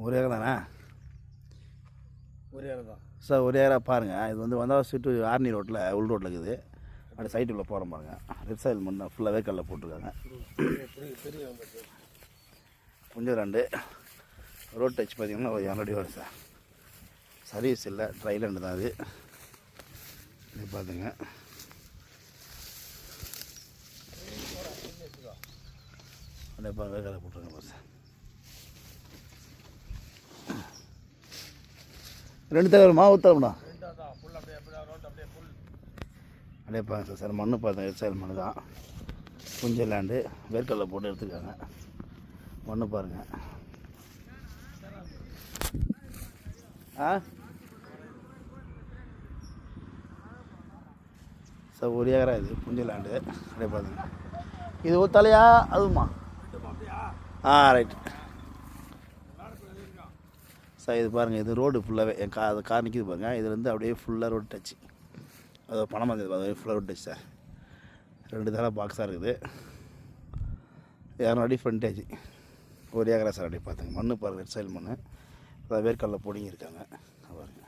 ஒரு ஏக்கர் தானே? ஒரு ஏக்கர் தான் சார். ஒரு ஏக்கரா பாருங்கள். இது வந்து வந்தால் ஸ்ட்ரீட்டு ஆர்னி ரோட்டில் உள் ரோட்டில் இருக்குது. அப்படி சைட்டுக்குள்ளே போகிறோம் பாருங்கள். ரெட் சாயில் மண் ஃபுல்லாக வேர்க்கடலை போட்டிருக்காங்க. கொஞ்சம் 2 ரோட் டச் பார்த்திங்கன்னா ஒரு 200 அடி வரும் சார். சர்வீஸ் இல்லை, ட்ரை லேண்டு தான் அது. இது பார்த்துங்க. அப்படியே வேர்க்கடலை போட்டிருக்காங்க சார். 2 தகவல் மாவு ஊற்றணும்ண்ணா. அப்படியே பாருங்க சார். மண் பார்த்தேன், எரிசாயில் மண் தான். புஞ்ச லேண்டு வேர்க்கடலை போட்டு எடுத்துருக்காங்க. மண் பாருங்கள். சார் ஒரு ஏக்கரா இது புஞ்ச லேண்டு. அப்படியே பாருங்க. இது ஊத்தாலையா அதுமா? Right sir. இது பாருங்கள். இது ரோடு ஃபுல்லாகவே என் அது கார் நிற்கிது பாருங்கள். இதுலேருந்து அப்படியே ஃபுல்லாக ரோடு டச்சு. அது பணம் வந்து அது ஃபுல்லாக ரோடு டச் சார். 2 தலை பாக்ஸாக இருக்குது. 200 அடி ஃப்ரண்டேஜ். ஒரு ஏக்கரா சார். அப்படியே பார்த்துங்க. மண் பாருங்கள், ரெட் சாயில் மண். அதான் வேர்க்கடலை பொடிங்க இருக்காங்க பாருங்கள்.